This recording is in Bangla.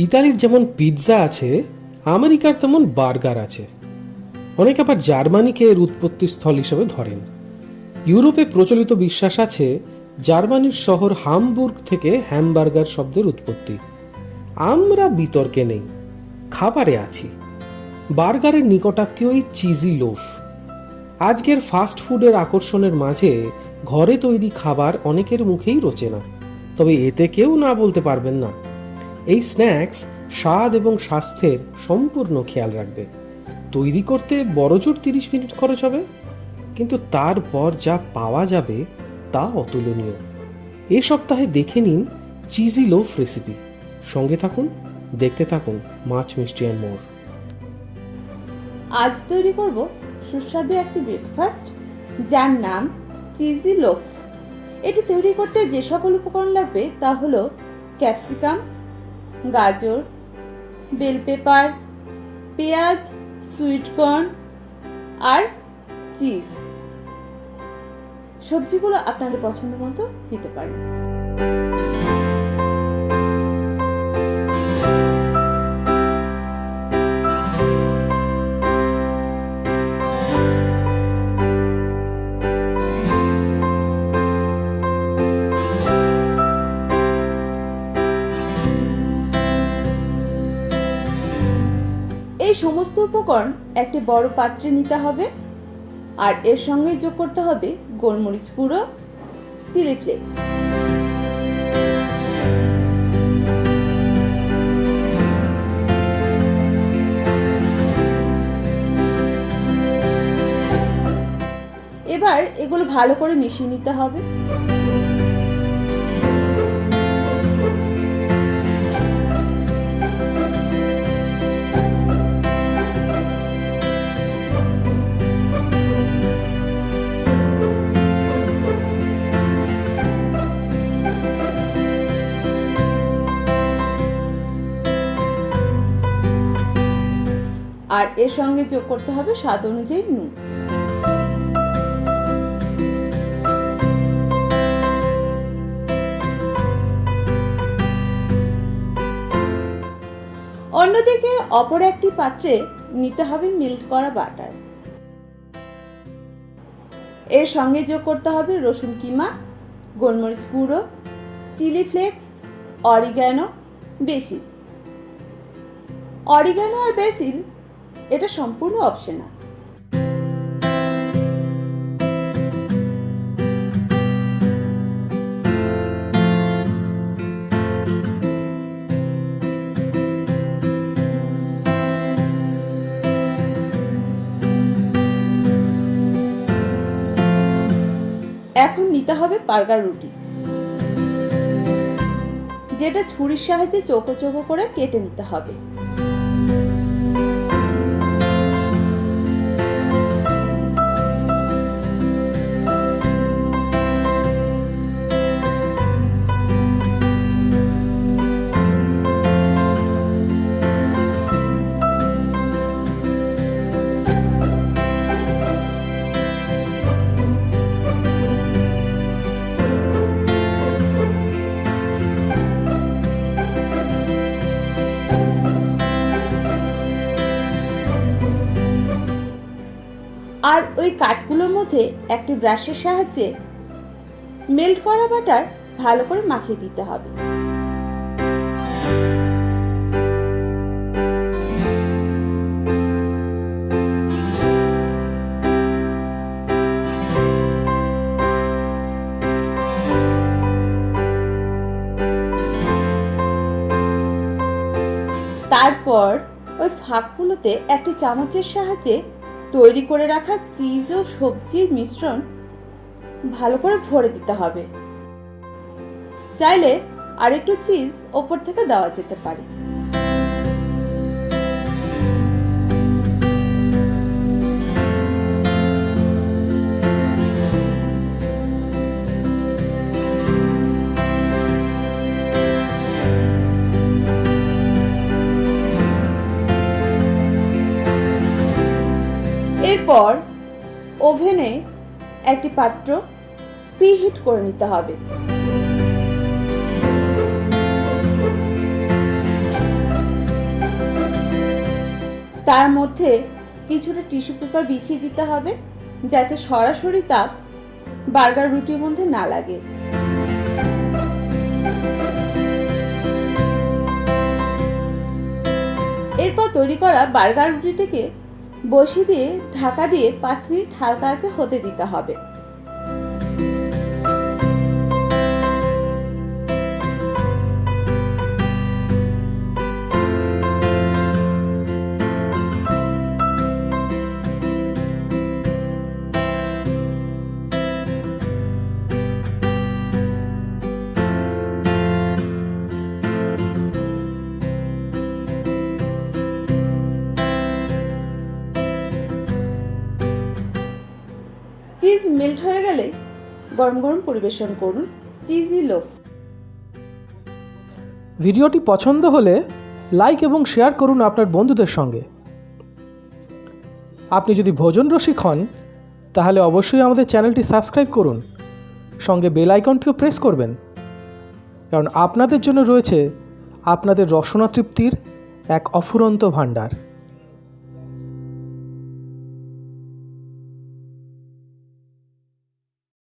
ইতালির যেমন পিৎজা আছে, আমেরিকার তেমন বার্গার আছে। অনেকে আবার জার্মানিকে এর উৎপত্তি স্থল হিসেবে ধরেন। ইউরোপে প্রচলিত বিশ্বাস আছে জার্মানির শহর হামবুর্গ থেকে হ্যামবার্গার শব্দের উৎপত্তি। আমরা বিতর্কে নেই, খাবারে আছি। বার্গারের নিকটাত্মীয় চিজি লোফ। আজকের ফাস্ট ফুডের আকর্ষণের মাঝে ঘরে তৈরি খাবার অনেকের মুখেই রোচে না, তবে এতে কেউ না বলতে পারবেন না এই স্ন্যাক্স স্বাদ এবং স্বাস্থ্যের সম্পূর্ণ খেয়াল রাখবে। তৈরি করতে বড়জোর 30 মিনিট খরচ হবে, কিন্তু তারপর যা পাওয়া যাবে তা অতুলনীয়। এ সপ্তাহে দেখে নিন চিজি লোফ রেসিপি। সঙ্গে থাকুন, দেখতে থাকুন মাছ, মিষ্টি অ্যান্ড মোর। আজ তৈরি করব সুস্বাদু একটি ব্রেকফাস্ট, যার নাম চিজি লোফ। এটি তৈরি করতে যে সকল উপকরণ লাগবে তা হলো ক্যাপসিকাম, গাজর, বেল পেপার, পেঁয়াজ, সুইট কর্ন আর চিজ। সবজিগুলো আপনাদের পছন্দ মতো দিতে পারেন। এই সমস্ত উপকরণ একটি বড় পাত্রে নিতে হবে, আর এর সঙ্গে যোগ করতে হবে গোলমরিচ গুঁড়ো, চিলি ফ্লেক্স। এবার এগুলো ভালো করে মিশিয়ে নিতে হবে। আর এর সঙ্গে যোগ করতে হবে স্বাদ অনুযায়ী নুন। অন্যদিকে অপর একটি পাত্রে নিতে হবে মেল্ট করা বাটার। এর সঙ্গে যোগ করতে হবে রসুন কিমা, গোলমরিচ গুঁড়ো, chilli flakes, oregano, basil. Oregano আর বেসিল এটা সম্পূর্ণ অপশনাল। এখন নিতে হবে বার্গার রুটি, যেটা ছুরির সাহায্যে চৌকো চৌকো করে কেটে নিতে হবে। আর ওই কাঠগুলোর মধ্যে একটি ব্রাশের সাহায্যে মেল্ট করা বাটার ভালো করে মাখিয়ে দিতে হবে। তারপর ওই ফাঁকগুলোতে একটি চামচের সাহায্যে তৈরি করে রাখা চিজ ও সবজির মিশ্রণ ভালো করে ভরে দিতে হবে। চাইলে আরেকটু চিজ ওপর থেকে দেওয়া যেতে পারে। এরপর ওভেনে একটি পাত্র প্রিহিট করে নিতে হবে। তার মধ্যে কিছুটা টিস্যু পেপার বিছিয়ে দিতে হবে, যাতে সরাসরি তাপ বার্গার রুটির মধ্যে না লাগে। এরপর তৈরি করা বার্গার রুটিটিকে বসিয়ে দিয়ে ঢাকা দিয়ে 5 মিনিট হালকা আঁচে হতে দিতে হবে। চিজ মেল্ট হয়ে গেলে গরম গরম পরিবেশন করুন চিজি লোফ। ভিডিওটি পছন্দ হলে লাইক এবং শেয়ার করুন আপনার বন্ধুদের সঙ্গে। আপনি যদি ভোজন রসিক হন তাহলে অবশ্যই আমাদের চ্যানেলটি সাবস্ক্রাইব করুন, সঙ্গে বেল আইকনটিও প্রেস করবেন, কারণ আপনাদের জন্য রয়েছে আপনাদের রসনা তৃপ্তির এক অফুরন্ত ভাণ্ডার।